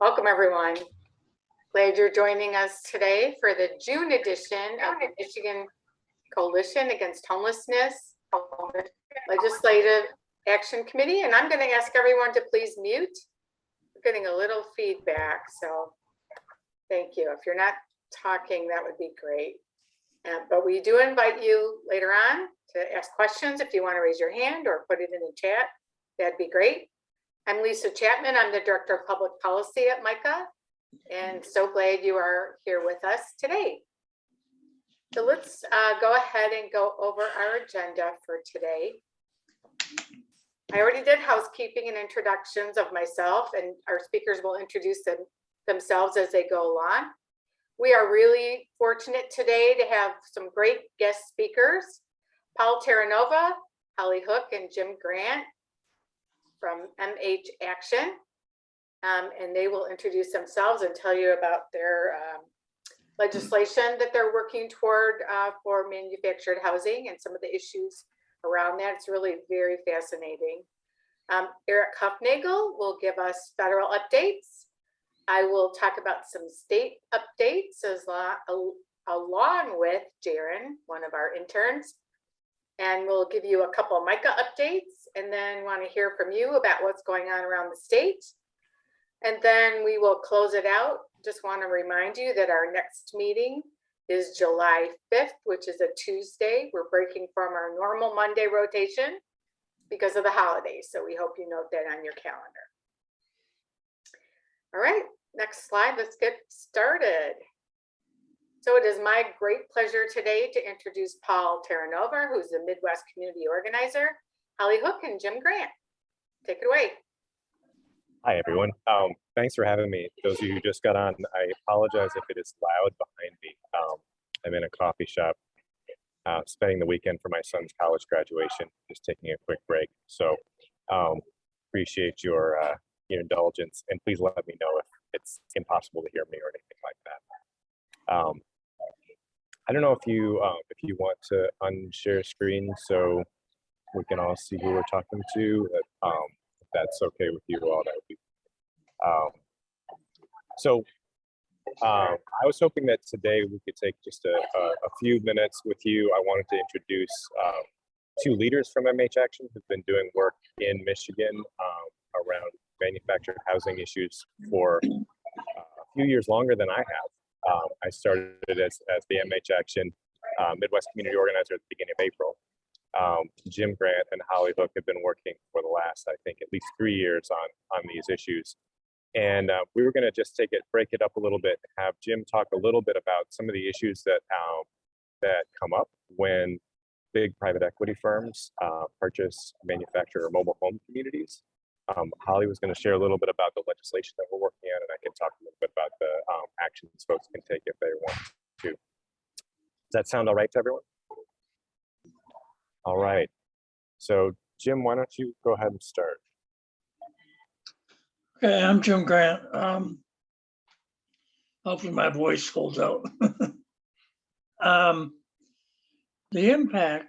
Welcome, everyone. Glad you're joining us today for the June edition of the Michigan Coalition Against Homelessness Legislative Action Committee. And I'm going to ask everyone to please mute. We're getting a little feedback, so thank you. If you're not talking, that would be great. But we do invite you later on to ask questions. If you want to raise your hand or put it in the chat, that'd be great. I'm Lisa Chapman. I'm the Director of Public Policy at MICA, and so glad you are here with us today. So let's go ahead and go over our agenda for today. I already did housekeeping and introductions of myself, and our speakers will introduce themselves as they go along. We are really fortunate today to have some great guest speakers, Paul Terranova, Holly Hook, and Jim Grant from MH Action. And they will introduce themselves and tell you about their legislation that they're working toward for manufactured housing and some of the issues around that. It's really very fascinating. Eric Huffnagel will give us federal updates. I will talk about some state updates along with Jaron, one of our interns. And we'll give you a couple of MICA updates and then want to hear from you about what's going on around the state. And then we will close it out. Just want to remind you that our next meeting is July 5th, which is a Tuesday. We're breaking from our normal Monday rotation because of the holidays. So we hope you note that on your calendar. All right, next slide. Let's get started. So it is my great pleasure today to introduce Paul Terranova, who's the Midwest Community Organizer, Holly Hook, and Jim Grant. Take it away. Hi, everyone. Thanks for having me. Those of you who just got on, I apologize if it is loud behind me. I'm in a coffee shop, spending the weekend for my son's college graduation, just taking a quick break. So appreciate your indulgence, and please let me know if it's impossible to hear me or anything like that. I don't know if you want to unshare screen so we can all see who we're talking to. If that's okay with you all, that would be. I was hoping that today we could take just a few minutes with you. I wanted to introduce two leaders from MH Action who've been doing work in Michigan around manufactured housing issues for a few years longer than I have. I started as the MH Action Midwest Community Organizer at the beginning of April. Jim Grant and Holly Hook have been working for the last, I think, at least 3 years on these issues. And we were going to just break it up a little bit, have Jim talk a little bit about some of the issues that come up when big private equity firms purchase, manufacture, or mobile home communities. Holly was going to share a little bit about the legislation that we're working on, and I can talk a little bit about the actions folks can take if they want to. Does that sound all right to everyone? All right. So Jim, why don't you go ahead and start? Okay, I'm Jim Grant. Hopefully my voice holds out. The impact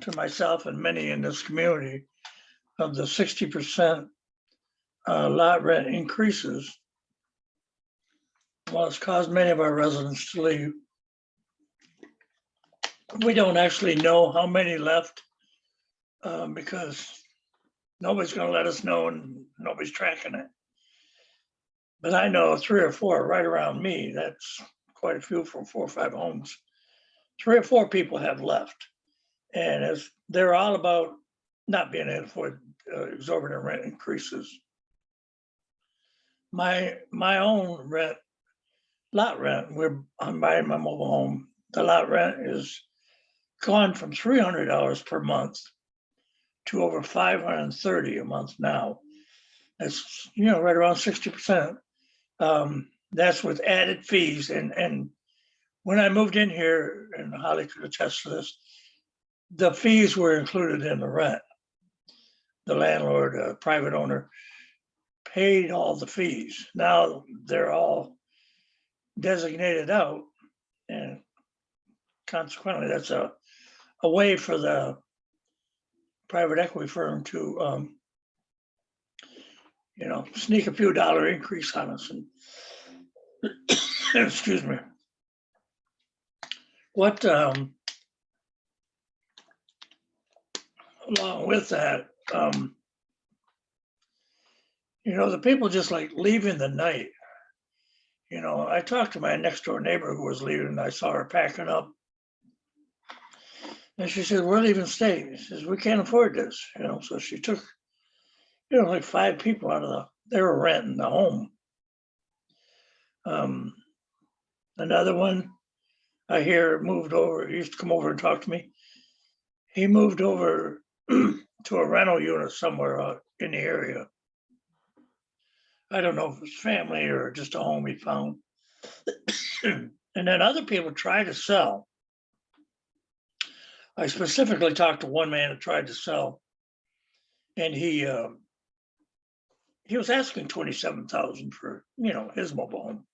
to myself and many in this community of the 60% lot rent increases, well, it's caused many of our residents to leave. We don't actually know how many left because nobody's going to let us know and nobody's tracking it. But I know 3 or 4 right around me. That's quite a few for 4 or 5 homes. 3 or 4 people have left. And as they're all about not being able to afford exorbitant rent increases. My own rent, lot rent, I'm buying my mobile home. The lot rent is gone from $300 per month to over $530 a month now. That's right around 60%. That's with added fees. And when I moved in here, and Holly could attest to this, the fees were included in the rent. The landlord, private owner, paid all the fees. Now they're all designated out, and consequently, that's a way for the private equity firm to sneak a few dollar increase on us. And excuse me. What, along with that, the people just like leaving the night. I talked to my next door neighbor who was leaving, and I saw her packing up. And she said, we're leaving state. She says, we can't afford this, So she took, like 5 people out of they were renting the home. Another one I hear moved over, he used to come over and talk to me. He moved over to a rental unit somewhere out in the area. I don't know if it's family or just a home he found. And then other people tried to sell. I specifically talked to one man who tried to sell, and he was asking $27,000 for his mobile home.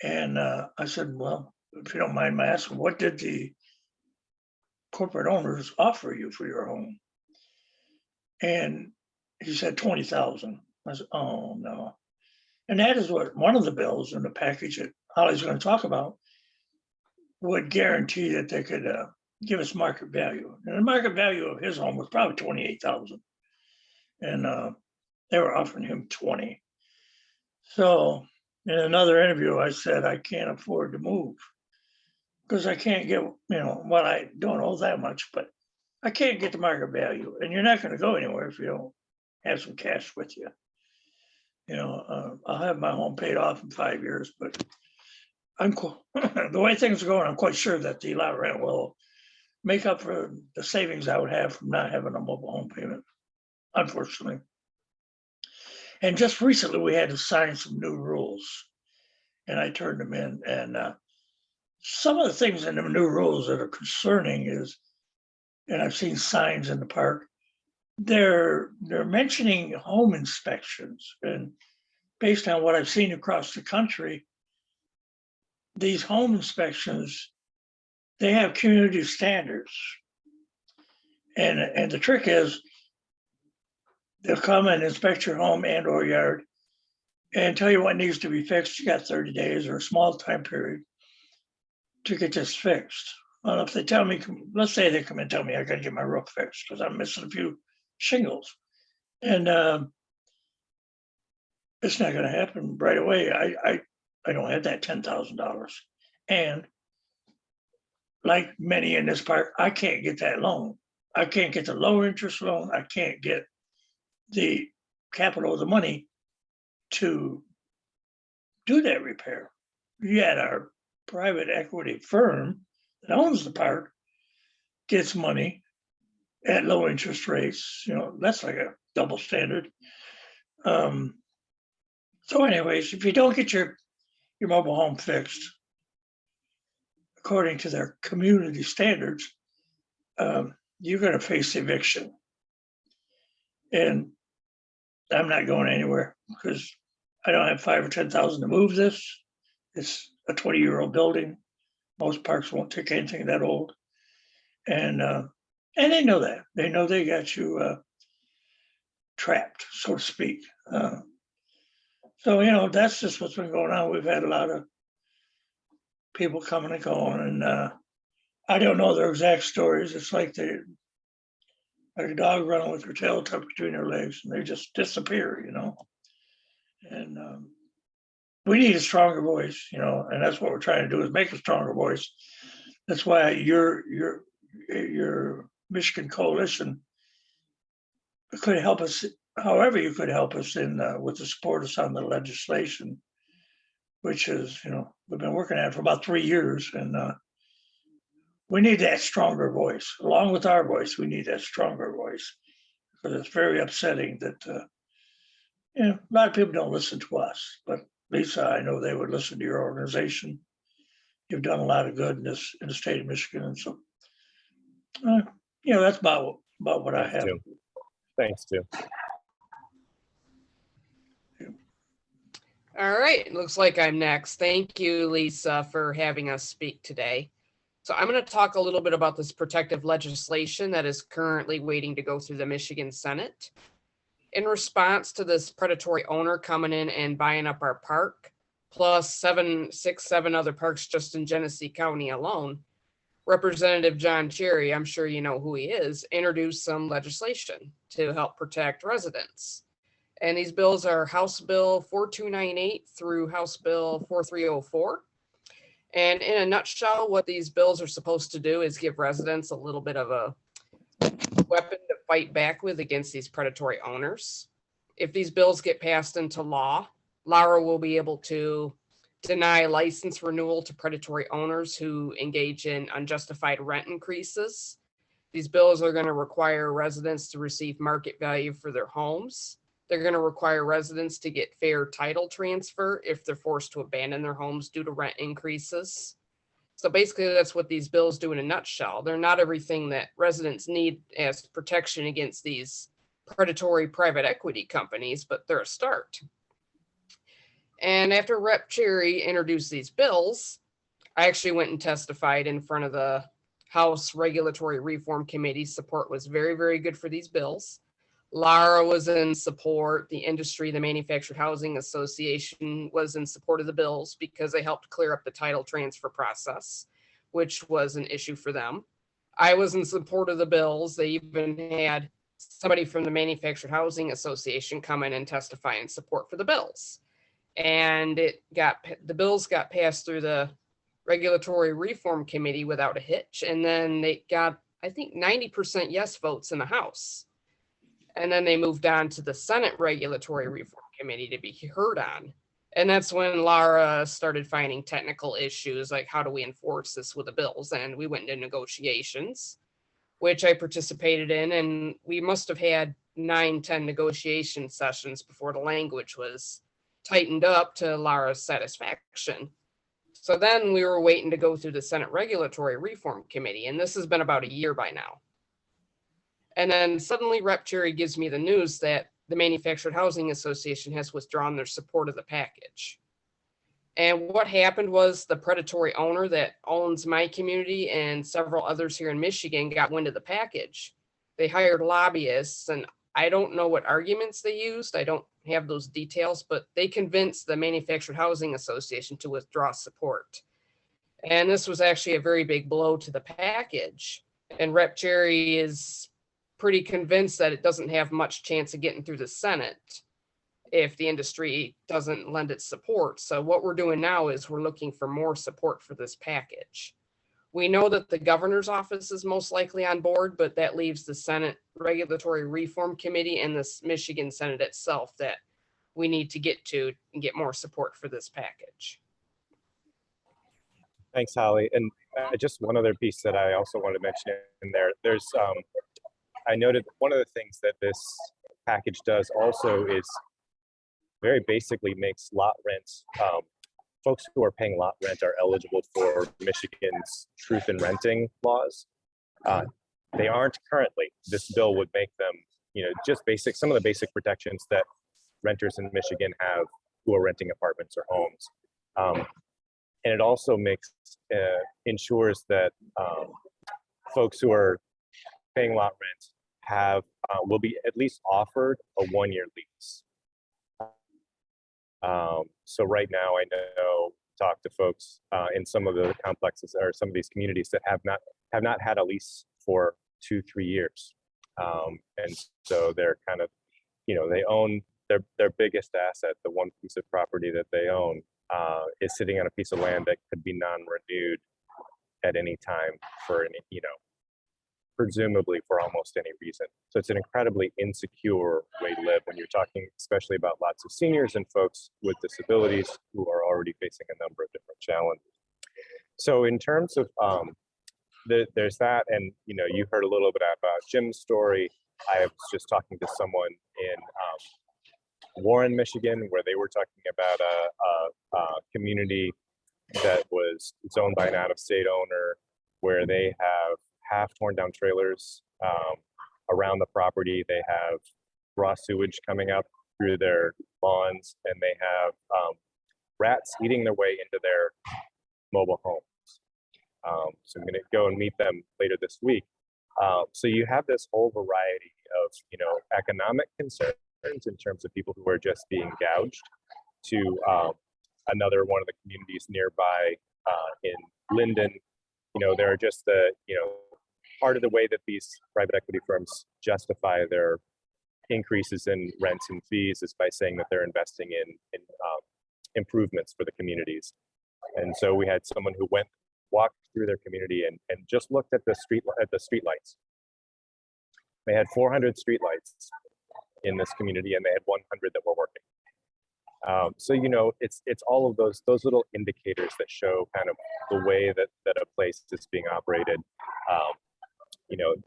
And I said, well, if you don't mind my asking, what did the corporate owners offer you for your home? And he said 20,000. I said, oh no. And that is what one of the bills in the package that Holly's going to talk about would guarantee that they could give us market value. And the market value of his home was probably 28,000. And they were offering him 20. So in another interview, I said, I can't afford to move because I can't get, well, I don't owe that much, but I can't get the market value. And you're not going to go anywhere if you don't have some cash with you. I'll have my home paid off in 5 years, but the way things are going, I'm quite sure that the lot rent will make up for the savings I would have from not having a mobile home payment, unfortunately. And just recently, we had to sign some new rules, and I turned them in. And some of the things in the new rules that are concerning is, and I've seen signs in the park, they're mentioning home inspections. And based on what I've seen across the country, these home inspections, they have community standards. And the trick is, they'll come and inspect your home and or yard and tell you what needs to be fixed. You got 30 days or a small time period to get this fixed. Well, if they tell me, let's say they come and tell me I got to get my roof fixed because I'm missing a few shingles. And it's not going to happen right away. I don't have that $10,000. And like many in this park, I can't get that loan. I can't get the low interest loan. I can't get the capital of the money to do that repair. Yet our private equity firm that owns the park gets money at low interest rates. That's like a double standard. So anyways, if you don't get your mobile home fixed according to their community standards, you're going to face eviction. And I'm not going anywhere because I don't have 5 or 10,000 to move this. It's a 20-year-old building. Most parks won't take anything that old. And they know that. They know they got you trapped, so to speak. So, that's just what's been going on. We've had a lot of people coming and going, and I don't know their exact stories. It's like like a dog running with her tail tucked between her legs, and they just disappear, And we need a stronger voice, and that's what we're trying to do is make a stronger voice. That's why your Michigan coalition could help us, however you could help us in with the support us on the legislation, which is, we've been working at it for about 3 years, and we need that stronger voice. Along with our voice, we need that stronger voice, because it's very upsetting that a lot of people don't listen to us. But Lisa, I know they would listen to your organization. You've done a lot of good in the state of Michigan, and so that's about what I have. Thanks, Jim. All right, looks like I'm next. Thank you, Lisa, for having us speak today. So I'm going to talk a little bit about this protective legislation that is currently waiting to go through the Michigan Senate. In response to this predatory owner coming in and buying up our park, plus 7 other parks just in Genesee County alone, Representative John Cherry, I'm sure you know who he is, introduced some legislation to help protect residents. And these bills are House Bill 4298 through House Bill 4304. And in a nutshell, what these bills are supposed to do is give residents a little bit of a weapon to fight back with against these predatory owners. If these bills get passed into law, Lara will be able to deny license renewal to predatory owners who engage in unjustified rent increases. These bills are going to require residents to receive market value for their homes. They're going to require residents to get fair title transfer if they're forced to abandon their homes due to rent increases. So basically, that's what these bills do in a nutshell. They're not everything that residents need as protection against these predatory private equity companies, but they're a start. And after Rep. Cherry introduced these bills, I actually went and testified in front of the House Regulatory Reform Committee. Support was very, very good for these bills. Lara was in support. The industry, the Manufactured Housing Association, was in support of the bills because they helped clear up the title transfer process, which was an issue for them. I was in support of the bills. They even had somebody from the Manufactured Housing Association come in and testify in support for the bills. And the bills got passed through the Regulatory Reform Committee without a hitch. And then they got, I think, 90% yes votes in the House. And then they moved on to the Senate Regulatory Reform Committee to be heard on. And that's when Lara started finding technical issues, like how do we enforce this with the bills? And we went into negotiations, which I participated in. And we must have had 9-10 negotiation sessions before the language was tightened up to Lara's satisfaction. So then we were waiting to go through the Senate Regulatory Reform Committee. And this has been about a year by now. And then suddenly Rep. Cherry gives me the news that the Manufactured Housing Association has withdrawn their support of the package. And what happened was the predatory owner that owns my community and several others here in Michigan got wind of the package. They hired lobbyists, and I don't know what arguments they used. I don't have those details, but they convinced the Manufactured Housing Association to withdraw support. And this was actually a very big blow to the package. And Rep. Cherry is pretty convinced that it doesn't have much chance of getting through the Senate if the industry doesn't lend its support. So what we're doing now is we're looking for more support for this package. We know that the governor's office is most likely on board, but that leaves the Senate Regulatory Reform Committee and the Michigan Senate itself that we need to get to and get more support for this package. Thanks, Holly. And just one other piece that I also wanted to mention in there. There's, I noted one of the things that this package does also is very basically makes lot rents, folks who are paying lot rent are eligible for Michigan's truth in renting laws. They aren't currently. This bill would make them, just some of the basic protections that renters in Michigan have who are renting apartments or homes. And it also ensures that folks who are paying lot rent will be at least offered a 1-year lease. So right now, I know talk to folks in some of the complexes or some of these communities that have not had a lease for 2-3 years, and so they're kind of, they own their biggest asset, the one piece of property that they own, is sitting on a piece of land that could be non-renewed at any time for any, presumably for almost any reason. So it's an incredibly insecure way to live when you're talking, especially about lots of seniors and folks with disabilities who are already facing a number of different challenges. So in terms of, there's that, and you heard a little bit about Jim's story. I was just talking to someone in Warren, Michigan, where they were talking about a community that was owned by an out-of-state owner, where they have half torn down trailers around the property. They have raw sewage coming up through their lawns, and they have rats eating their way into their mobile homes. So I'm going to go and meet them later this week. So you have this whole variety of, economic concerns in terms of people who are just being gouged to another one of the communities nearby in Linden. There are just part of the way that these private equity firms justify their increases in rents and fees is by saying that they're investing in improvements for the communities. And so we had someone who walked through their community and just looked at the street lights. They had 400 street lights in this community, and they had 100 that were working. So it's all of those little indicators that show kind of the way that a place is being operated.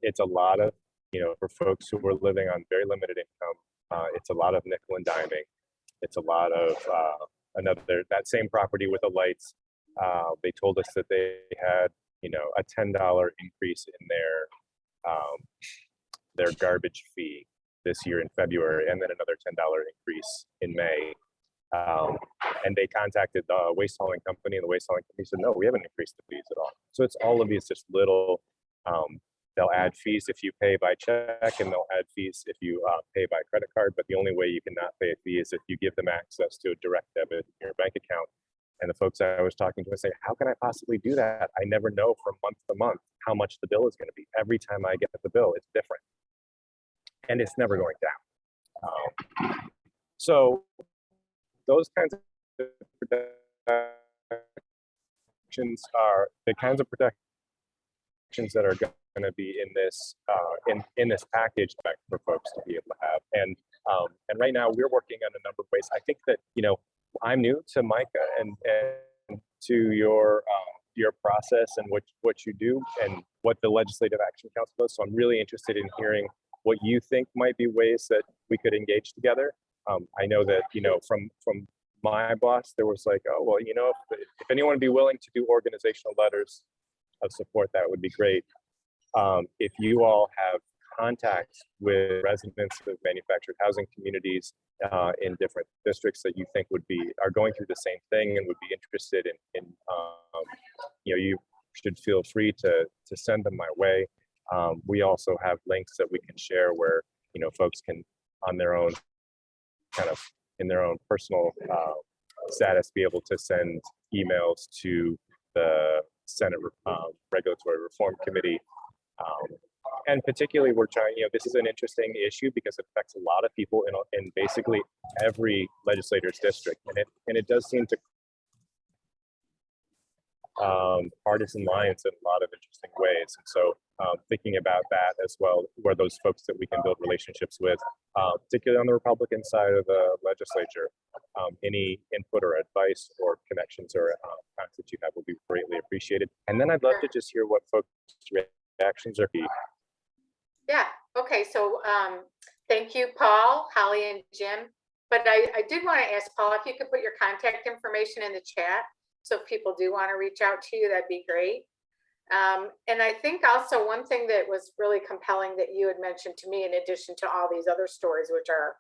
It's a lot of for folks who are living on very limited income. It's a lot of nickel and diming. It's a lot of that same property with the lights. They told us that they had a $10 increase in their garbage fee this year in February, and then another $10 increase in May. And they contacted the waste hauling company, and the waste hauling company said, no, we haven't increased the fees at all. So it's all of these just little, they'll add fees if you pay by check, and they'll add fees if you pay by credit card. But the only way you cannot pay a fee is if you give them access to a direct debit in your bank account. And the folks I was talking to say, how can I possibly do that? I never know from month to month how much the bill is going to be. Every time I get the bill, it's different. And it's never going down. So those kinds of protections are the kinds of protections that are going to be in this in this package for folks to be able to have. And right now we're working on a number of ways. I think that I'm new to Micah and to your process and what you do and what the Legislative Action Council does. So I'm really interested in hearing what you think might be ways that we could engage together. I know that from my boss, there was like, oh well, if anyone would be willing to do organizational letters of support, that would be great. If you all have contacts with residents of manufactured housing communities in different districts that you think are going through the same thing and would be interested in you should feel free to send them my way. We also have links that we can share where folks can on their own kind of in their own personal status be able to send emails to the Senate Regulatory Reform Committee. And particularly we're trying, this is an interesting issue because it affects a lot of people in basically every legislator's district. And it does seem to partisan lines in a lot of interesting ways. And so thinking about that as well, where those folks that we can build relationships with, particularly on the Republican side of the legislature, any input or advice or connections or contacts that you have will be greatly appreciated. And then I'd love to just hear what folks' reactions are. Yeah, okay, so thank you, Paul, Holly, and Jim. But I did want to ask Paul if you could put your contact information in the chat. So if people do want to reach out to you, that'd be great. And I think also one thing that was really compelling that you had mentioned to me, in addition to all these other stories, which are,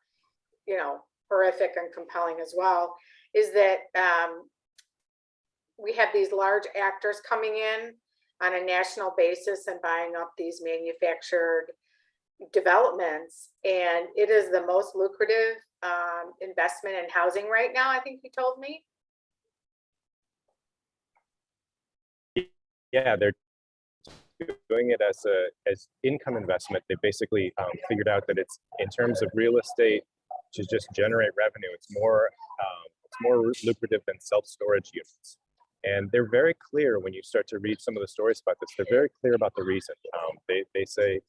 horrific and compelling as well, is that we have these large actors coming in on a national basis and buying up these manufactured developments. And it is the most lucrative investment in housing right now, I think you told me. Yeah, they're doing it as income investment. They basically figured out that it's in terms of real estate to just generate revenue. It's more lucrative than self-storage units. And they're very clear when you start to read some of the stories about this. They're very clear about the reason. They say,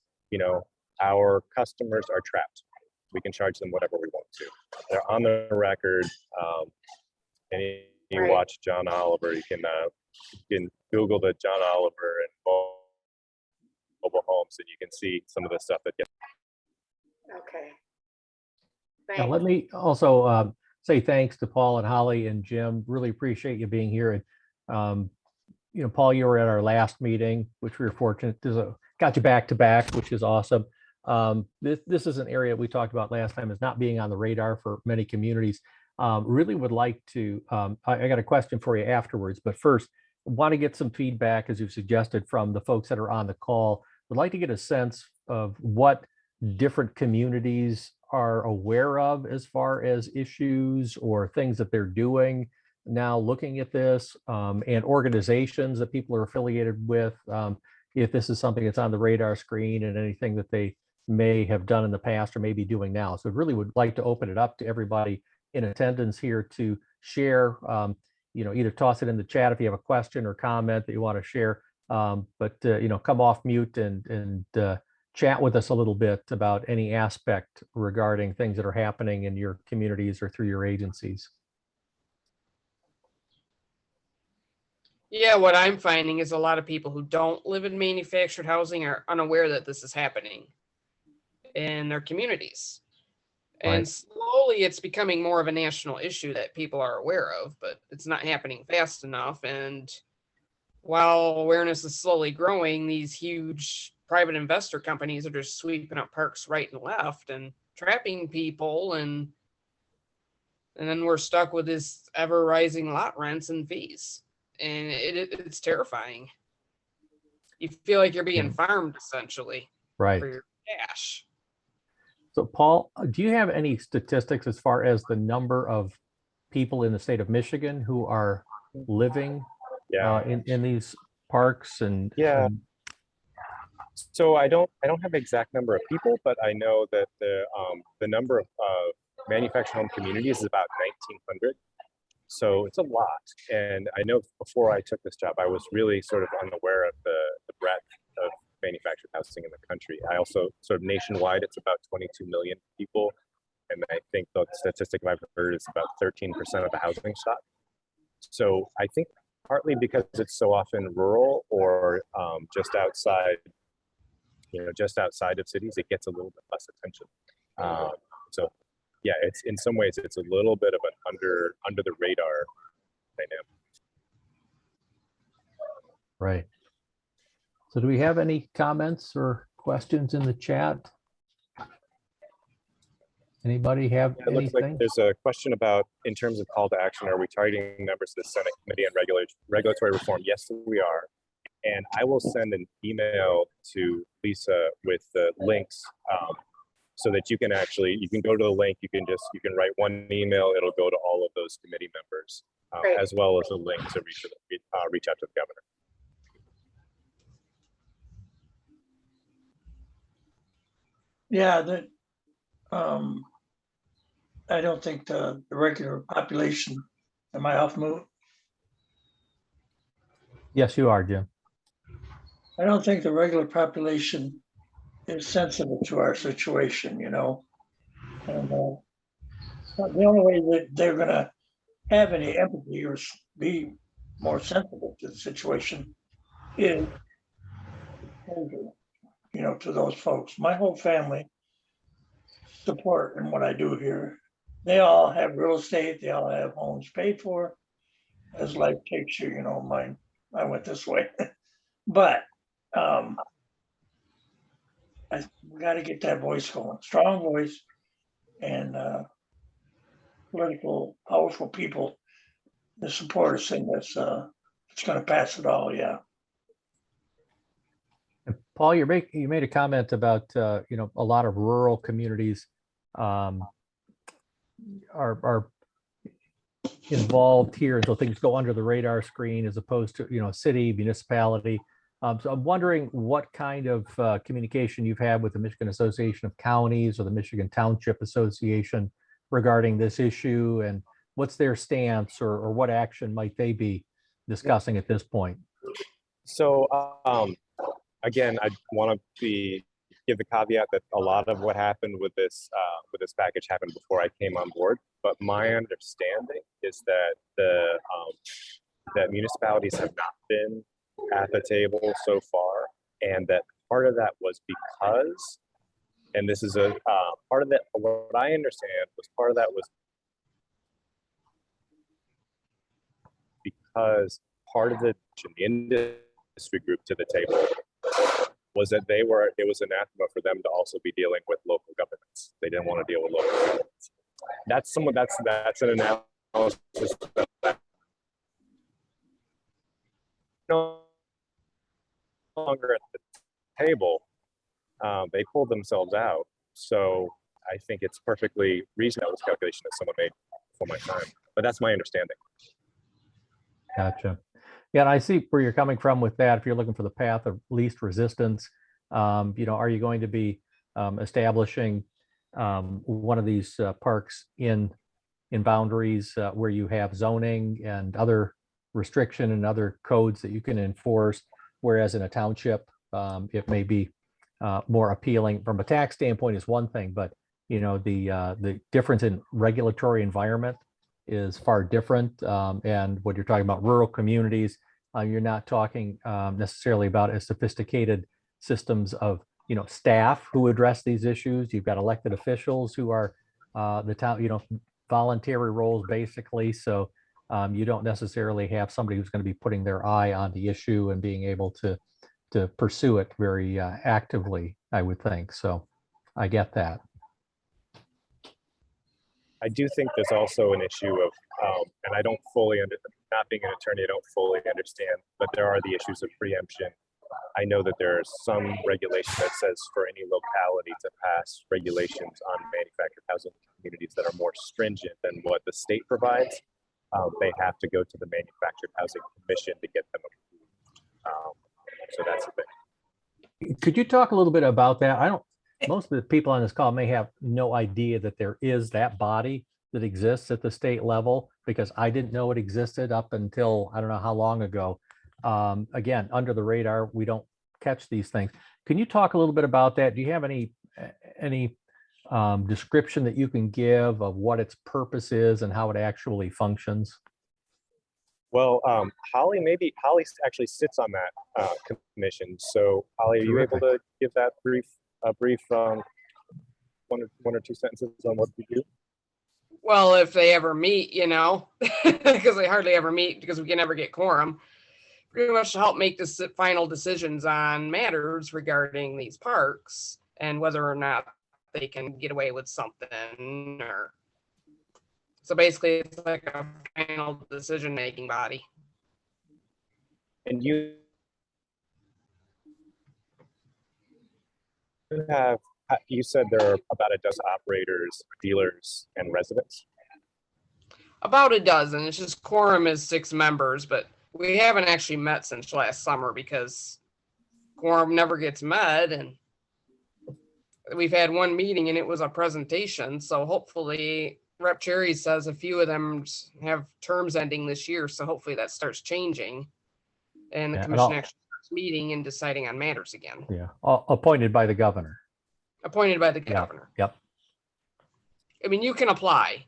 our customers are trapped. We can charge them whatever we want to. They're on the record. And you watch John Oliver. You can Google the John Oliver and mobile homes, and you can see some of the stuff that gets. Okay. Now, let me also say thanks to Paul and Holly and Jim. Really appreciate you being here. And Paul, you were at our last meeting, which we were fortunate. Got you back to back, which is awesome. This is an area we talked about last time as not being on the radar for many communities. Really would like to. I got a question for you afterwards, but first, want to get some feedback, as you've suggested, from the folks that are on the call. Would like to get a sense of what different communities are aware of as far as issues or things that they're doing now looking at this, and organizations that people are affiliated with, if this is something that's on the radar screen and anything that they may have done in the past or may be doing now. So I really would like to open it up to everybody in attendance here to share, either toss it in the chat if you have a question or comment that you want to share, but come off mute and chat with us a little bit about any aspect regarding things that are happening in your communities or through your agencies. Yeah, what I'm finding is a lot of people who don't live in manufactured housing are unaware that this is happening in their communities. And Right. slowly it's becoming more of a national issue that people are aware of, but it's not happening fast enough. And while awareness is slowly growing, these huge private investor companies are just sweeping up parks right and left and trapping people, and then we're stuck with this ever rising lot rents and fees. And it's terrifying. You feel like you're being farmed essentially Right. for your cash. So Paul, do you have any statistics as far as the number of people in the state of Michigan who are living in these parks and Yeah. So I don't have the exact number of people, but I know that the number of manufactured home communities is about 1,900. So it's a lot. And I know before I took this job, I was really sort of unaware of the breadth of manufactured housing in the country. I also sort of nationwide, it's about 22 million people. And I think the statistic I've heard is about 13% of the housing stock. So I think partly because it's so often rural or just outside of cities, it gets a little bit less attention. So yeah, it's in some ways it's a little bit of an under the radar dynamic. Right. So do we have any comments or questions in the chat? Anybody have It looks like anything? there's a question about, in terms of call to action, are we targeting members of the Senate Committee on Regulatory Reform? Yes, we are. And I will send an email to Lisa with the links so that you can go to the link, you can write one email, it'll go to all of those committee members, as well as a link to reach out to the governor. Yeah, that I don't think the regular population, am I off move? Yes, you are, Jim. I don't think the regular population is sensitive to our situation, And the only way that they're gonna have any empathy or be more sensitive to the situation is, to those folks. My whole family support in what I do here. They all have real estate. They all have homes paid for. As life takes you, mine, I went this way. But we got to get that voice going, strong voice, and political, powerful people to support us in this. It's going to pass it all, yeah. And Paul, you made a comment about a lot of rural communities are involved here until things go under the radar screen, as opposed to a city, municipality. So I'm wondering what kind of communication you've had with the Michigan Association of Counties or the Michigan Township Association regarding this issue, and what's their stance or what action might they be discussing at this point? So again, I want to give the caveat that a lot of what happened with this package happened before I came on board. But my understanding is that that municipalities have not been at the table so far, and that part of that was because, and this is a part of that. What I understand was part of that was because part of the industry group to the table was that it was anathema for them to also be dealing with local governments. They didn't want to deal with local governments. That's an analysis that no longer at the table, they pulled themselves out. So I think it's perfectly reasonable, this calculation that someone made for my time, but that's my understanding. Gotcha. Yeah, and I see where you're coming from with that. If you're looking for the path of least resistance, are you going to be establishing one of these parks in boundaries where you have zoning and other restriction and other codes that you can enforce, whereas in a township, it may be more appealing from a tax standpoint is one thing, but the difference in regulatory environment is far different. And when you're talking about rural communities, you're not talking necessarily about as sophisticated systems of staff who address these issues. You've got elected officials who are the town, voluntary roles basically. So you don't necessarily have somebody who's going to be putting their eye on the issue and being able to pursue it very actively, I would think. So I get that. I do think there's also an issue of, and I don't fully not being an attorney, I don't fully understand, but there are the issues of preemption. I know that there's some regulation that says for any locality to pass regulations on manufactured housing communities that are more stringent than what the state provides, they have to go to the Manufactured Housing Commission to get them approved. So that's the thing. Could you talk a little bit about that? Most of the people on this call may have no idea that there is that body that exists at the state level, because I didn't know it existed up until I don't know how long ago. Again, under the radar, we don't catch these things. Can you talk a little bit about that? Do you have any description that you can give of what its purpose is and how it actually functions? Well, Holly actually sits on that commission. So Holly, are you able to give that brief one or two sentences on what we do? Well, if they ever meet, because they hardly ever meet because we can never get quorum, pretty much to help make the final decisions on matters regarding these parks and whether or not they can get away with something. Or so basically it's like a final decision-making body. And you said there are about a dozen operators, dealers, and residents? About a dozen. It's just quorum is 6 members, but we haven't actually met since last summer because quorum never gets met, and we've had one meeting and it was a presentation. So hopefully Rep. Cherry says a few of them have terms ending this year. So hopefully that starts changing and the commission actually starts meeting and deciding on matters again. Yeah, appointed by the governor. Appointed by the governor. Yep. I mean, you can apply,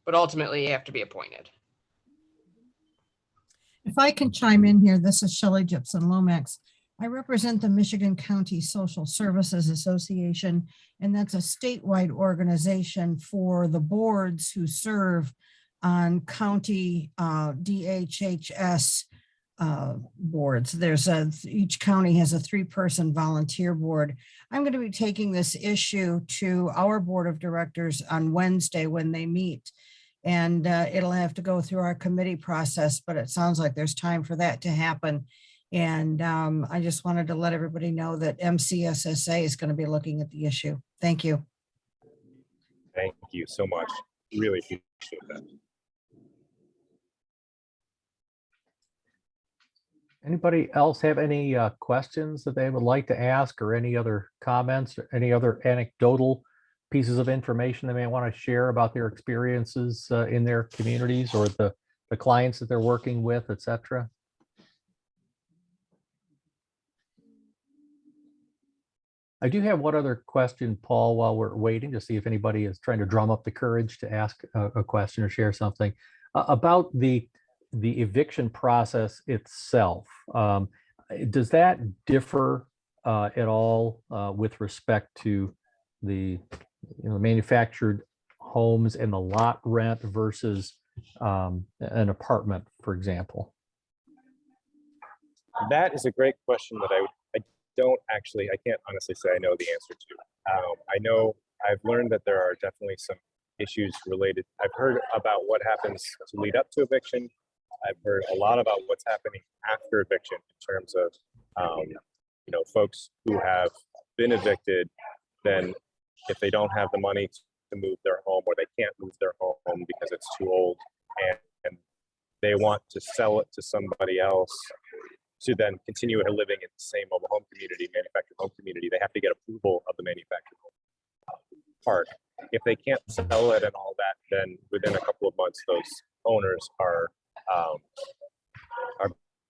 but ultimately you have to be appointed. If I can chime in here, this is Shelley Gibson Lomax. I represent the Michigan County Social Services Association, and that's a statewide organization for the boards who serve on county DHHS boards. Each county has a 3-person volunteer board. I'm going to be taking this issue to our board of directors on Wednesday when they meet. And it'll have to go through our committee process, but it sounds like there's time for that to happen. And I just wanted to let everybody know that MCSSA is going to be looking at the issue. Thank you. Thank you so much. Really appreciate that. Anybody else have any questions that they would like to ask, or any other comments, or any other anecdotal pieces of information they may want to share about their experiences in their communities, or the clients that they're working with, et cetera? I do have one other question, Paul, while we're waiting to see if anybody is trying to drum up the courage to ask a question or share something about the eviction process itself. Does that differ at all with respect to the manufactured homes and the lot rent versus an apartment, for example? That is a great question that I can't honestly say I know the answer to. I've learned that there are definitely some issues related. I've heard about what happens to lead up to eviction. I've heard a lot about what's happening after eviction in terms of, folks who have been evicted, then if they don't have the money to move their home, or they can't move their home because it's too old, and they want to sell it to somebody else to then continue living in the same mobile home community, manufactured home community, they have to get approval of the manufactured home park. If they can't sell it and all that, then within a couple of months, those owners are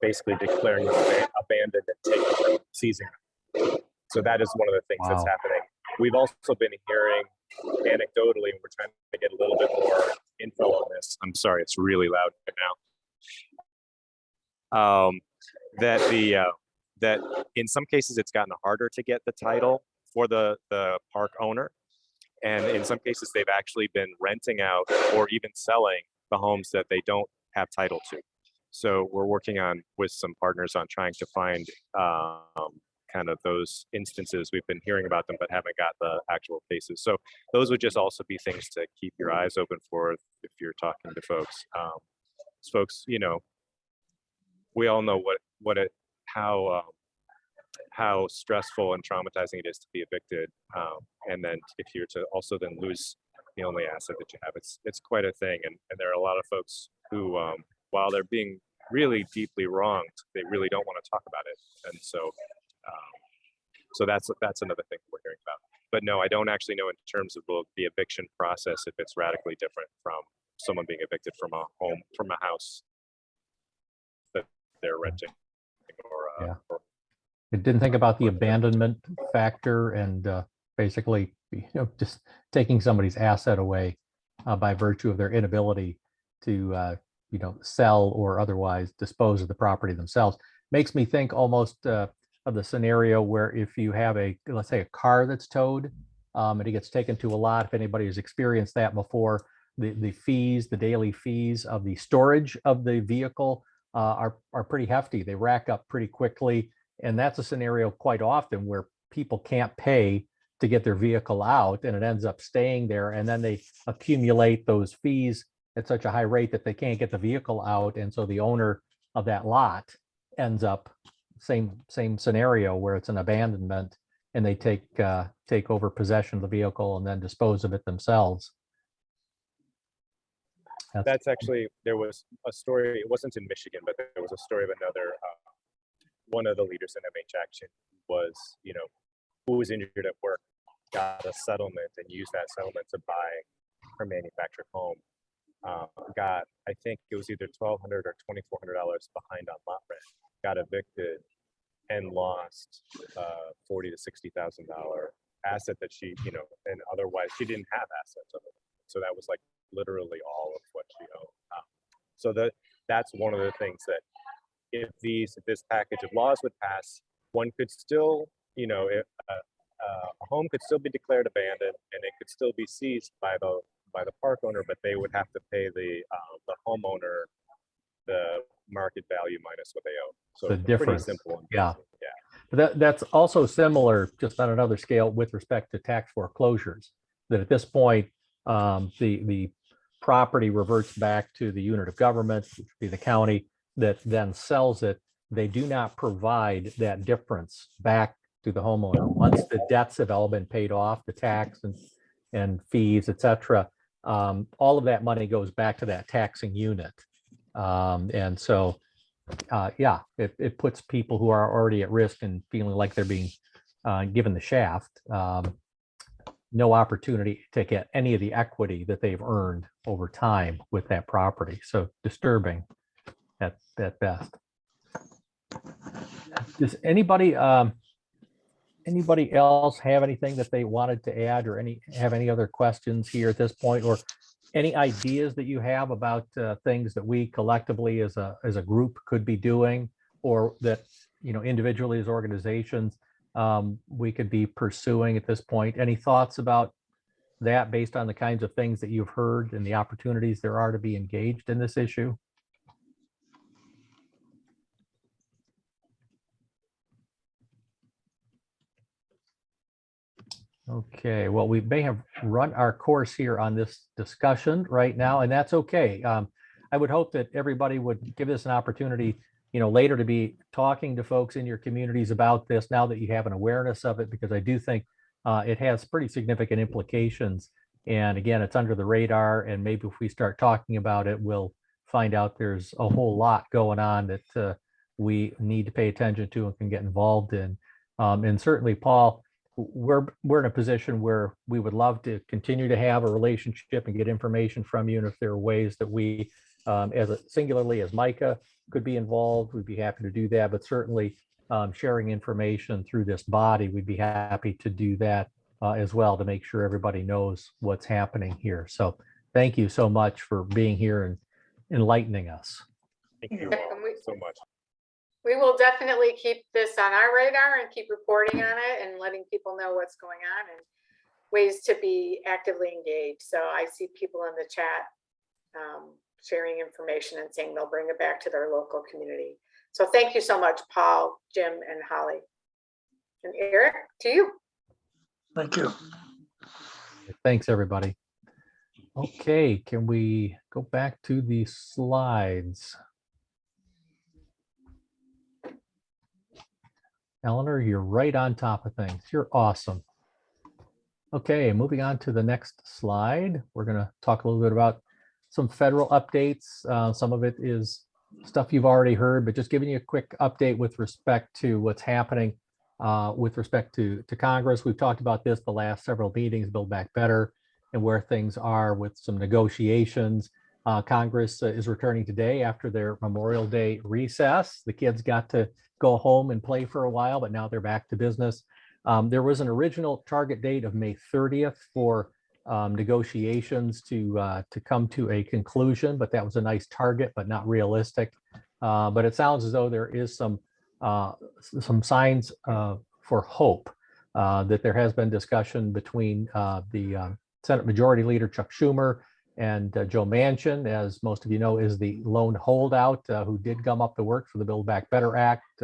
basically declaring them abandoned and taking, seizing them. So that is one of the things that's Wow. happening. We've also been hearing anecdotally, and we're trying to get a little bit more info on this. I'm sorry, it's really loud right now. That in some cases it's gotten harder to get the title for the park owner, and in some cases they've actually been renting out or even selling the homes that they don't have title to. So we're working on with some partners on trying to find kind of those instances. We've been hearing about them, but haven't got the actual cases. So those would just also be things to keep your eyes open for if you're talking to folks. Folks, you know, we all know how stressful and traumatizing it is to be evicted, and then if you're to also then lose the only asset that you have, it's quite a thing. And there are a lot of folks who, while they're being really deeply wronged, they really don't want to talk about it. And so that's another thing we're hearing about. But no, I don't actually know in terms of the eviction process if it's radically different from someone being evicted from a home, from a house that they're renting. Yeah. I didn't think about the abandonment factor and basically, just taking somebody's asset away by virtue of their inability to, sell or otherwise dispose of the property themselves. Makes me think almost of the scenario where if you have let's say a car that's towed and it gets taken to a lot, if anybody has experienced that before, the daily fees of the storage of the vehicle are pretty hefty. They rack up pretty quickly. And that's a scenario quite often where people can't pay to get their vehicle out and it ends up staying there. And then they accumulate those fees at such a high rate that they can't get the vehicle out. And so the owner of that lot ends up same scenario where it's an abandonment and they take over possession of the vehicle and then dispose of it themselves. That's actually, there was a story, it wasn't in Michigan, but there was a story of another, one of the leaders in MH Action was, who was injured at work, got a settlement and used that settlement to buy her manufactured home. Got, I think it was either $1,200 or $2,400 behind on lot rent, got evicted and lost $40,000 to $60,000 asset that she, and otherwise she didn't have assets of it. So that was like literally all of what she owned. So that's one of the things that if this package of laws would pass, one could still, a home could still be declared abandoned and it could still be seized by the park owner, but they would have to pay the homeowner the market value minus what they owe. So The difference. Pretty simple. Yeah. Yeah. But that's also similar, just on another scale, with respect to tax foreclosures. That at this point, the property reverts back to the unit of government, which would be the county, that then sells it. They do not provide that difference back to the homeowner. Once the debts have all been paid off, the tax and fees, et cetera, all of that money goes back to that taxing unit. And so, it puts people who are already at risk and feeling like they're being given the shaft, no opportunity to get any of the equity that they've earned over time with that property. So disturbing at best. Does anybody else have anything that they wanted to add or have any other questions here at this point, or any ideas that you have about things that we collectively as a group could be doing, or that individually as organizations we could be pursuing at this point? Any thoughts about that based on the kinds of things that you've heard and the opportunities there are to be engaged in this issue? Okay, well, we may have run our course here on this discussion right now, and that's okay. I would hope that everybody would give this an opportunity later to be talking to folks in your communities about this now that you have an awareness of it, because I do think it has pretty significant implications. And again, it's under the radar, and maybe if we start talking about it, we'll find out there's a whole lot going on that we need to pay attention to and can get involved in. And certainly, Paul, we're in a position where we would love to continue to have a relationship and get information from you. And if there are ways that we, singularly as Micah, could be involved, we'd be happy to do that. But certainly sharing information through this body, we'd be happy to do that as well, to make sure everybody knows what's happening here. So thank you so much for being here and enlightening us. Thank you all so much. We will definitely keep this on our radar and keep reporting on it and letting people know what's going on and ways to be actively engaged. So I see people in the chat sharing information and saying they'll bring it back to their local community. So thank you so much, Paul, Jim, and Holly. And Eric, to you. Thank you. Thanks, everybody. Okay, can we go back to the slides? Eleanor, you're right on top of things. You're awesome. Okay, moving on to the next slide. We're going to talk a little bit about some federal updates. Some of it is stuff you've already heard, but just giving you a quick update with respect to what's happening with respect to Congress. We've talked about this the last several meetings, Build Back Better, and where things are with some negotiations. Congress is returning today after their Memorial Day recess. The kids got to go home and play for a while, but now they're back to business. There was an original target date of May 30th for negotiations to come to a conclusion, but that was a nice target, but not realistic. But it sounds as though there is some signs for hope that there has been discussion between the Senate Majority Leader Chuck Schumer and Joe Manchin, as most of you know, is the lone holdout who did gum up the works for the Build Back Better Act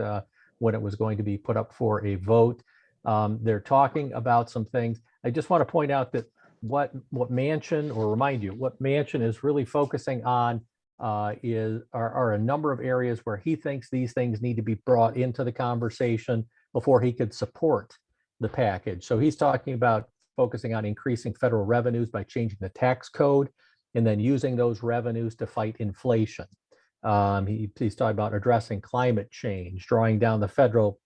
when it was going to be put up for a vote. They're talking about some things. I just want to point out that what Manchin, or remind you, what Manchin is really focusing on are a number of areas where he thinks these things need to be brought into the conversation before he could support the package. So he's talking about focusing on increasing federal revenues by changing the tax code and then using those revenues to fight inflation. He's talking about addressing climate change, drawing down the federal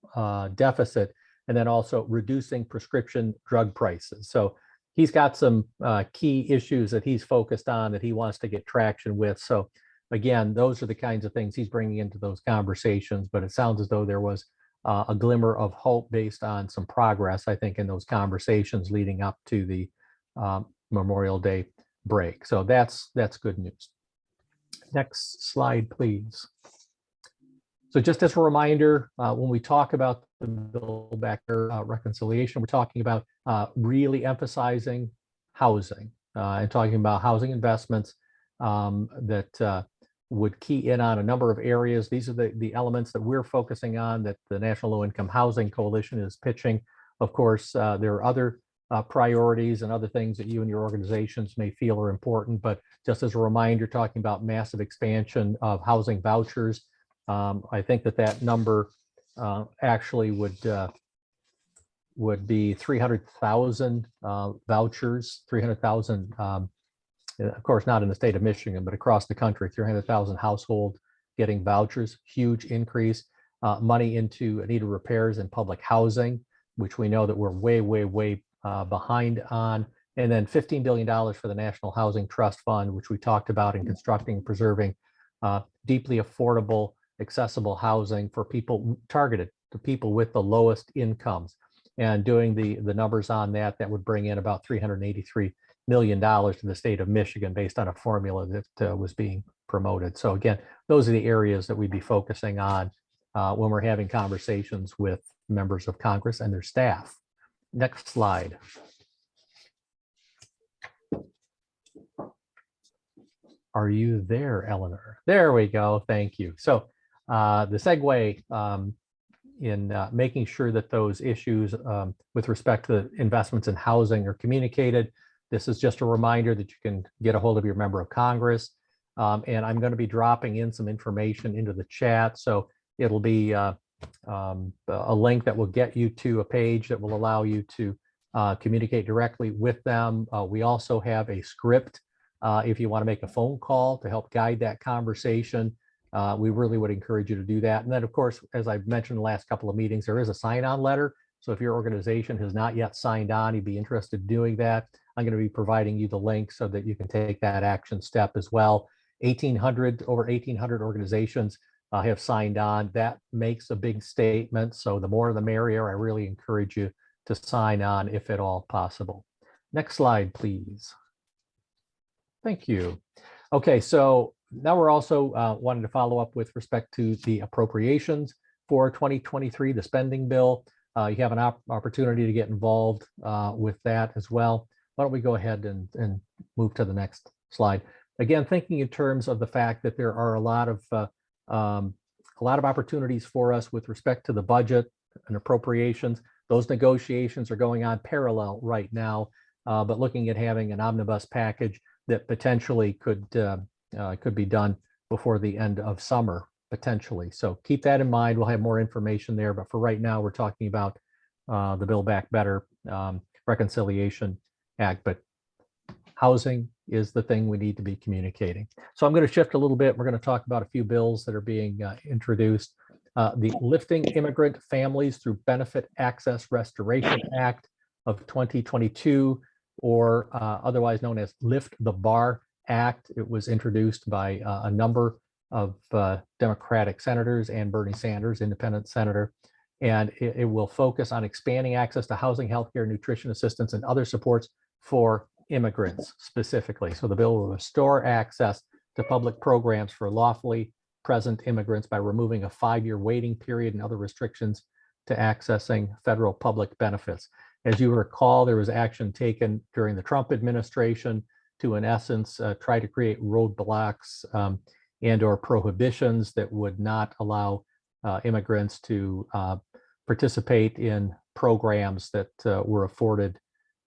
deficit, and then also reducing prescription drug prices. So he's got some key issues that he's focused on that he wants to get traction with. So again, those are the kinds of things he's bringing into those conversations, but it sounds as though there was a glimmer of hope based on some progress, I think, in those conversations leading up to the Memorial Day break. So that's good news. Next slide, please. So just as a reminder, when we talk about the Build Back Better reconciliation, we're talking about really emphasizing housing and talking about housing investments that would key in on a number of areas. These are the elements that we're focusing on, that the National Low Income Housing Coalition is pitching. Of course, there are other priorities and other things that you and your organizations may feel are important, but just as a reminder, talking about massive expansion of housing vouchers. I think that number actually would be 300,000 vouchers, 300,000, of course, not in the state of Michigan, but across the country, 300,000 households getting vouchers, huge increase. Money into needed repairs in public housing, which we know that we're way behind on. And then $15 billion for the National Housing Trust Fund, which we talked about in constructing and preserving deeply affordable, accessible housing for people, targeted to people with the lowest incomes. And doing the numbers on that would bring in about $383 million to the state of Michigan based on a formula that was being promoted. So again, those are the areas that we'd be focusing on when we're having conversations with members of Congress and their staff. Next slide. Are you there, Eleanor? There we go. Thank you. So the segue in making sure that those issues with respect to the investments in housing are communicated. This is just a reminder that you can get a hold of your member of Congress. And I'm going to be dropping in some information into the chat. So it'll be a link that will get you to a page that will allow you to communicate directly with them. We also have a script if you want to make a phone call to help guide that conversation. We really would encourage you to do that. And then, of course, as I've mentioned in the last couple of meetings, there is a sign-on letter. So if your organization has not yet signed on, you'd be interested in doing that, I'm going to be providing you the link so that you can take that action step as well. Over 1,800 organizations have signed on. That makes a big statement. So the more the merrier. I really encourage you to sign on if at all possible. Next slide, please. Thank you. Okay, so now we're also wanting to follow up with respect to the appropriations for 2023, the spending bill. You have an opportunity to get involved with that as well. Why don't we go ahead and move to the next slide? Again, thinking in terms of the fact that there are a lot of opportunities for us with respect to the budget and appropriations. Those negotiations are going on parallel right now, but looking at having an omnibus package that potentially could be done before the end of summer, potentially. So keep that in mind. We'll have more information there, but for right now, we're talking about the Build Back Better Reconciliation Act, but housing is the thing we need to be communicating. So I'm going to shift a little bit. We're going to talk about a few bills that are being introduced. The Lifting Immigrant Families Through Benefit Access Restoration Act of 2022, or otherwise known as Lift the Bar Act. It was introduced by a number of Democratic senators and Bernie Sanders, independent senator. And it will focus on expanding access to housing, healthcare, nutrition assistance, and other supports for immigrants specifically. So the bill will restore access to public programs for lawfully present immigrants by removing a 5-year waiting period and other restrictions to accessing federal public benefits. As you recall, there was action taken during the Trump administration to, in essence, try to create roadblocks and or prohibitions that would not allow immigrants to participate in programs that were afforded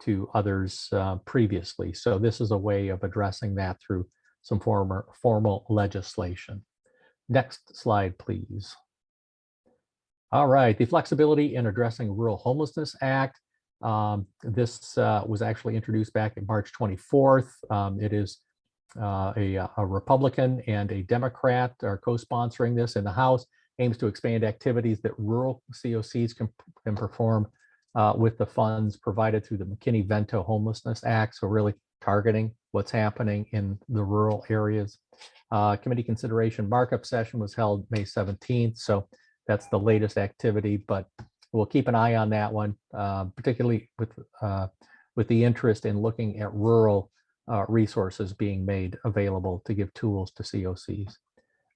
to others previously. So this is a way of addressing that through some formal legislation. Next slide, please. All right, the Flexibility in Addressing Rural Homelessness Act. This was actually introduced back in March 24th. It is a Republican and a Democrat are co-sponsoring this in the House, aims to expand activities that rural COCs can perform with the funds provided through the McKinney-Vento Homelessness Act. So really targeting what's happening in the rural areas. Committee consideration markup session was held May 17th. So that's the latest activity, but we'll keep an eye on that one, particularly with the interest in looking at rural resources being made available to give tools to COCs.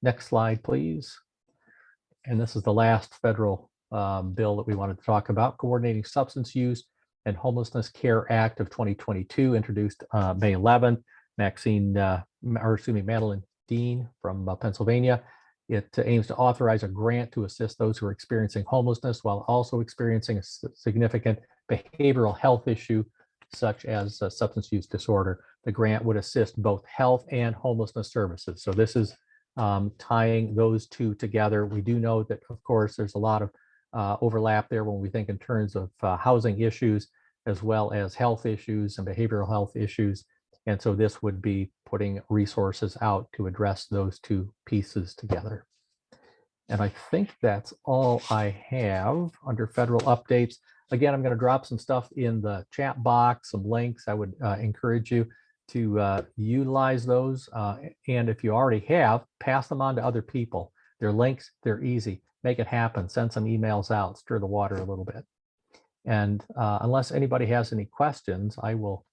Next slide, please. And this is the last federal bill that we wanted to talk about, Coordinating Substance Use and Homelessness Care Act of 2022, introduced May 11th. Madeline Dean from Pennsylvania. It aims to authorize a grant to assist those who are experiencing homelessness while also experiencing a significant behavioral health issue, such as substance use disorder. The grant would assist both health and homelessness services. So this is tying those two together. We do know that, of course, there's a lot of overlap there when we think in terms of housing issues, as well as health issues and behavioral health issues. And so this would be putting resources out to address those two pieces together. And I think that's all I have under federal updates. Again, I'm going to drop some stuff in the chat box, some links. I would encourage you to utilize those. And if you already have, pass them on to other people. They're links, they're easy. Make it happen. Send some emails out, stir the water a little bit. And unless anybody has any questions, I will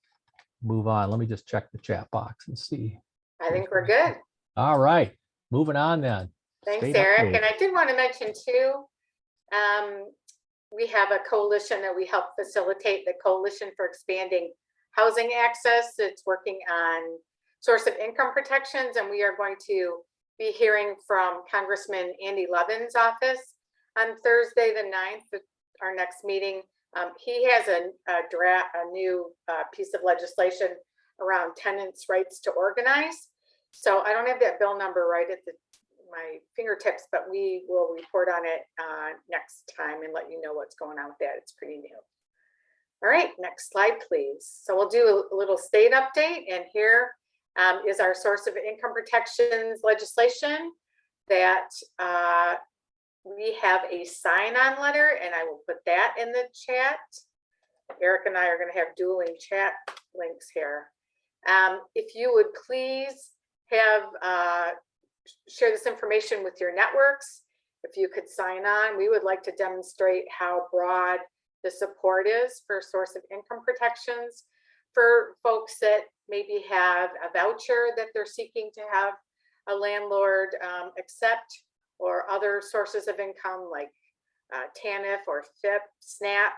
move on. Let me just check the chat box and see. I think we're good. All right, moving on then. Thanks, State Eric. update. And I did want to mention too, we have a coalition that we help facilitate, the Coalition for Expanding Housing Access. It's working on source of income protections, and we are going to be hearing from Congressman Andy Levin's office on Thursday the 9th, our next meeting. He has a new piece of legislation around tenants' rights to organize. So I don't have that bill number right at my fingertips, but we will report on it next time and let you know what's going on with that. It's pretty new. All right, next slide, please. So we'll do a little state update, and here is our source of income protections legislation that we have a sign-on letter, and I will put that in the chat. Eric and I are going to have dueling chat links here. If you would please have share this information with your networks. If you could sign on, we would like to demonstrate how broad the support is for source of income protections for folks that maybe have a voucher that they're seeking to have a landlord accept, or other sources of income like TANF or FIP, SNAP,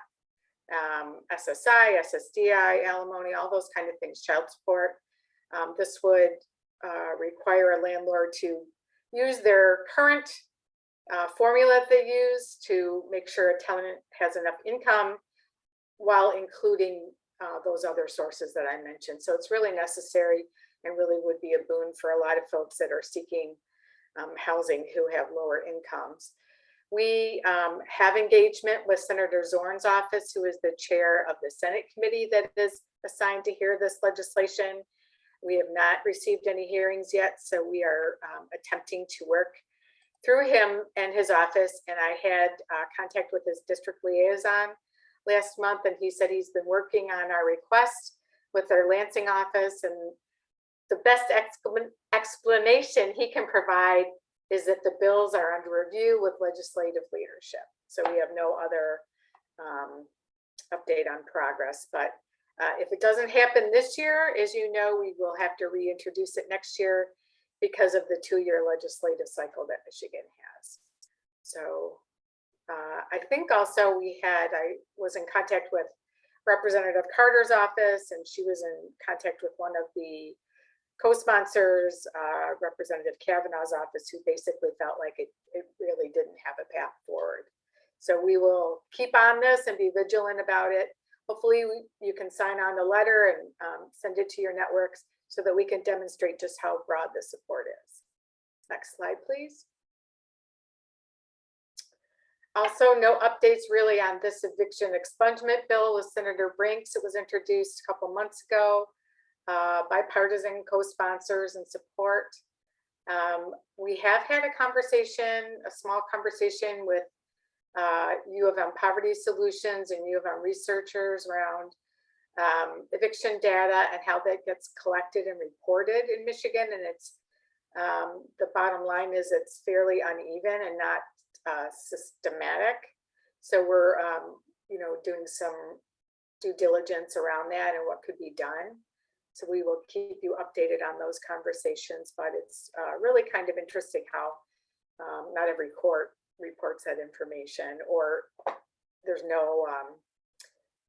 SSI, SSDI, alimony, all those kind of things, child support. This would require a landlord to use their current formula that they use to make sure a tenant has enough income while including those other sources that I mentioned. So it's really necessary and really would be a boon for a lot of folks that are seeking housing who have lower incomes. We have engagement with Senator Zorn's office, who is the chair of the Senate committee that is assigned to hear this legislation. We have not received any hearings yet, so we are attempting to work through him and his office. And I had contact with his district liaison last month, and he said he's been working on our request with our Lansing office. And the best explanation he can provide is that the bills are under review with legislative leadership. So we have no other update on progress. But if it doesn't happen this year, as you know, we will have to reintroduce it next year because of the 2-year legislative cycle that Michigan has. So I think also I was in contact with Representative Carter's office, and she was in contact with one of the co-sponsors, Representative Kavanaugh's office, who basically felt like it really didn't have a path forward. So we will keep on this and be vigilant about it. Hopefully you can sign on the letter and send it to your networks so that we can demonstrate just how broad the support is. Next slide, please. Also, no updates really on this eviction expungement bill with Senator Brinks. It was introduced a couple months ago, bipartisan co-sponsors and support. We have had a small conversation with U of M Poverty Solutions and U of M researchers around eviction data and how that gets collected and reported in Michigan. And it's the bottom line is it's fairly uneven and not systematic. So we're doing some due diligence around that and what could be done. So we will keep you updated on those conversations, but it's really kind of interesting how not every court reports that information, or there's no,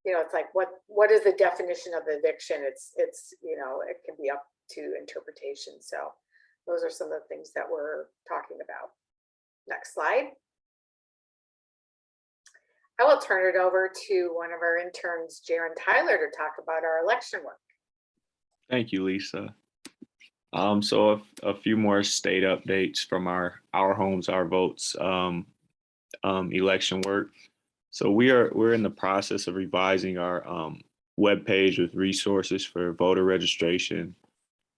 it's like, what is the definition of eviction? It's it can be up to interpretation. So those are some of the things that we're talking about. Next slide. I will turn it over to one of our interns, Jaron Tyler, to talk about our election work. Thank you, Lisa. So a few more state updates from our Homes, Our Votes election work. So we're in the process of revising our webpage with resources for voter registration,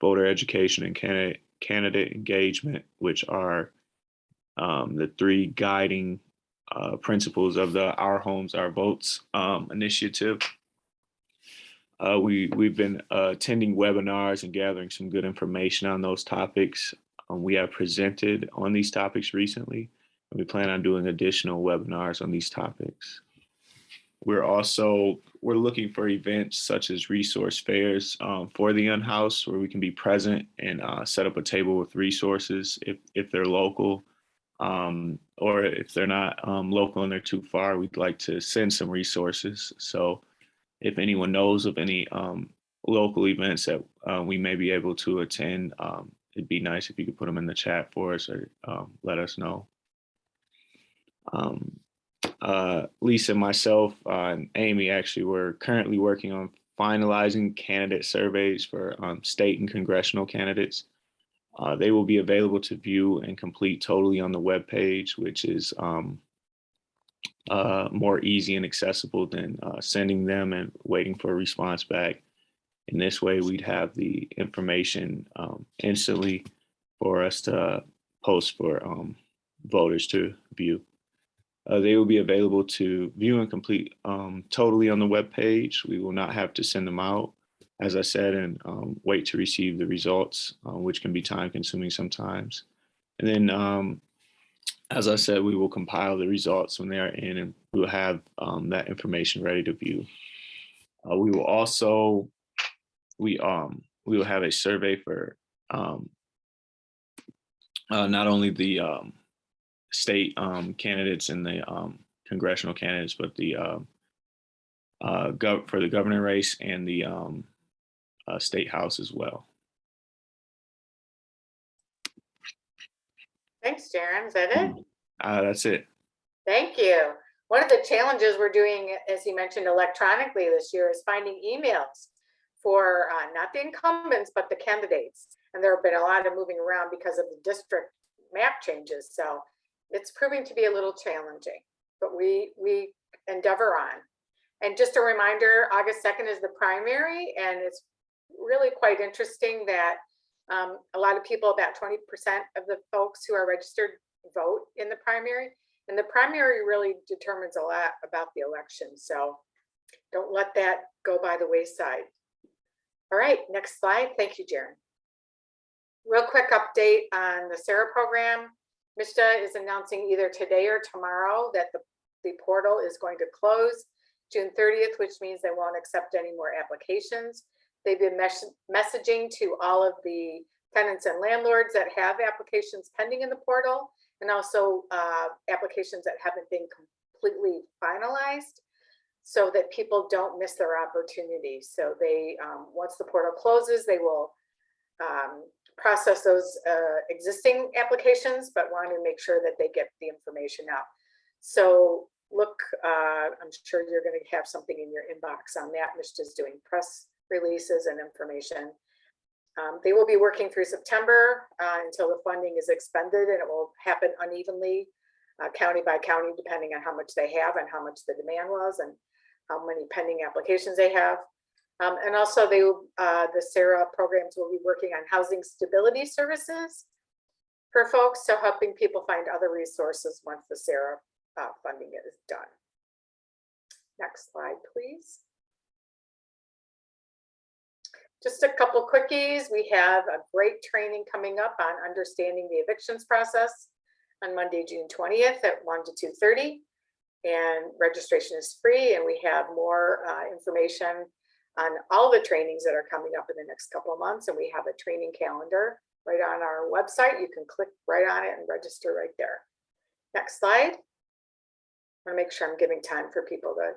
voter education, and candidate engagement, which are the 3 guiding principles of the Our Homes, Our Votes initiative. We've been attending webinars and gathering some good information on those topics. We have presented on these topics recently, and we plan on doing additional webinars on these topics. We're looking for events such as resource fairs for the unhoused, where we can be present and set up a table with resources if they're local, or if they're not local and they're too far, we'd like to send some resources. So if anyone knows of any local events that we may be able to attend, it'd be nice if you could put them in the chat for us or let us know. Lisa, myself, and Amy actually were currently working on finalizing candidate surveys for state and congressional candidates. They will be available to view and complete totally on the web page, which is more easy and accessible than sending them and waiting for a response back. In this way, we'd have the information instantly for us to post for voters to view. They will be available to view and complete totally on the web page. We will not have to send them out, as I said, and wait to receive the results, which can be time consuming sometimes. And then, as I said, we will compile the results when they are in, and we will have that information ready to view. We will also, we will have a survey for not only the state candidates and the congressional candidates, but the for the governor race and the state house as well. Thanks, Jaron. Is that it? That's it. Thank you. One of the challenges we're doing, as you mentioned, electronically this year is finding emails for not the incumbents, but the candidates. And there have been a lot of moving around because of the district map changes. So it's proving to be a little challenging, but we endeavor on. And just a reminder, August 2nd is the primary, and it's really quite interesting that a lot of people, about 20% of the folks who are registered, vote in the primary. And the primary really determines a lot about the election. So don't let that go by the wayside. All right, next slide. Thank you, Jaron. Real quick update on the SARA program. MISTA is announcing either today or tomorrow that the portal is going to close June 30th, which means they won't accept any more applications. They've been messaging to all of the tenants and landlords that have applications pending in the portal, and also applications that haven't been completely finalized, so that people don't miss their opportunity. So they, once the portal closes, they will process those existing applications, but want to make sure that they get the information out. So look, I'm sure you're going to have something in your inbox on that. MISTA's doing press releases and information. They will be working through September until the funding is expended, and it will happen unevenly, county by county, depending on how much they have and how much the demand was and how many pending applications they have. And also the SARA programs will be working on housing stability services for folks, so helping people find other resources once the SARA funding is done. Next slide, please. Just a couple quickies. We have a great training coming up on understanding the evictions process on Monday, June 20th at 1 to 2:30. And registration is free, and we have more information on all the trainings that are coming up in the next couple of months. And we have a training calendar right on our website. You can click right on it and register right there. Next slide. I want to make sure I'm giving time for people to.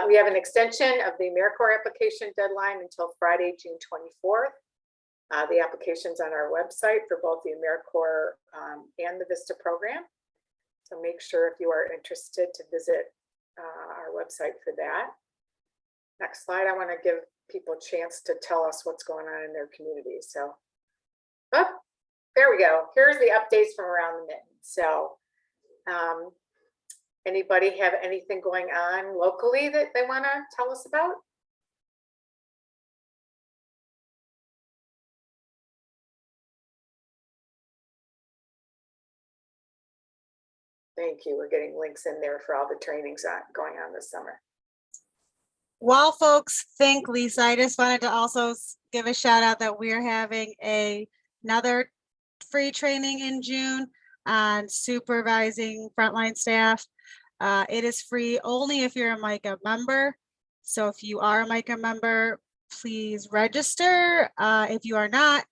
We have an extension of the AmeriCorps application deadline until Friday, June 24th. The application's on our website for both the AmeriCorps and the VISTA program. So make sure if you are interested to visit our website for that. Next slide. I want to give people a chance to tell us what's going on in their community. So, oh, there we go. Here's the updates from around the mitten. So, anybody have anything going on locally that they want to tell us about? Thank you. We're getting links in there for all the trainings going on this summer. While folks think Lisa, I just wanted to also give a shout out that we're having another free training in June on supervising frontline staff. It is free only if you're a MICA member. So if you are a MICA member, please register. If you are not,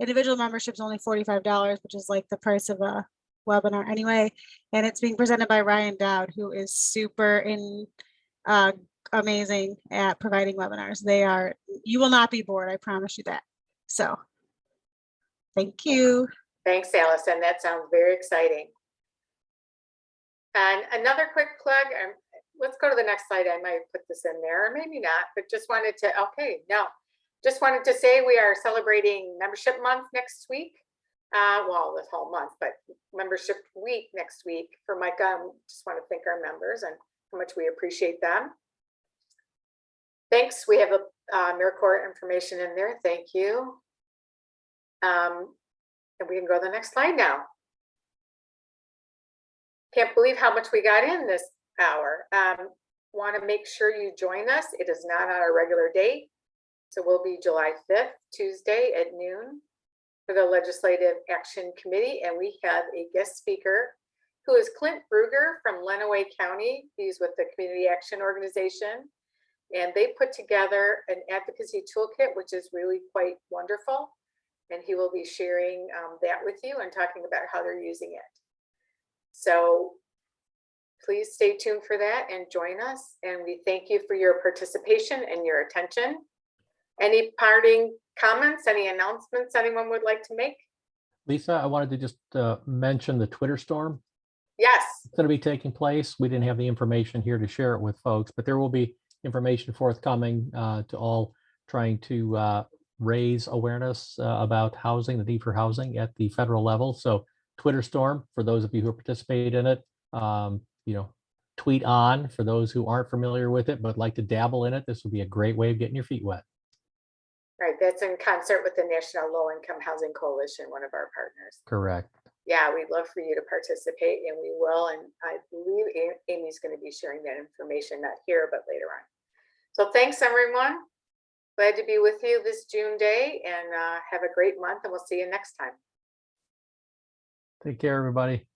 individual membership is only $45, which is like the price of a webinar anyway. And it's being presented by Ryan Dowd, who is super amazing at providing webinars. You will not be bored, I promise you that. So thank you. Thanks, Allison. That sounds very exciting. And another quick plug, let's go to the next slide. I might put this in there, or maybe not, but just wanted to, okay, no. Just wanted to say we are celebrating membership month next week. Well, this whole month, but membership week next week for Micah. Just want to thank our members and how much we appreciate them. Thanks. We have a AmeriCorps information in there. Thank you. And we can go to the next slide now. Can't believe how much we got in this hour. Want to make sure you join us. It is not on our regular date. So we'll be July 5th, Tuesday at noon for the Legislative Action Committee. And we have a guest speaker who is Clint Bruger from Lenawee County. He's with the Community Action Organization. And they put together an advocacy toolkit, which is really quite wonderful. And he will be sharing that with you and talking about how they're using it. So please stay tuned for that and join us. And we thank you for your participation and your attention. Any parting comments, any announcements anyone would like to make? Lisa, I wanted to just mention the Twitter storm. Yes. It's going to be taking place. We didn't have the information here to share it with folks, but there will be information forthcoming to all trying to raise awareness about housing, the need for housing at the federal level. So Twitter storm, for those of you who participate in it, tweet on for those who aren't familiar with it, but like to dabble in it. This would be a great way of getting your feet wet. Right, that's in concert with the National Low Income Housing Coalition, one of our partners. Correct. Yeah, we'd love for you to participate, and we will. And I believe Amy's going to be sharing that information, not here, but later on. So thanks, everyone. Glad to be with you this June day, and have a great month, and we'll see you next time. Take care, everybody.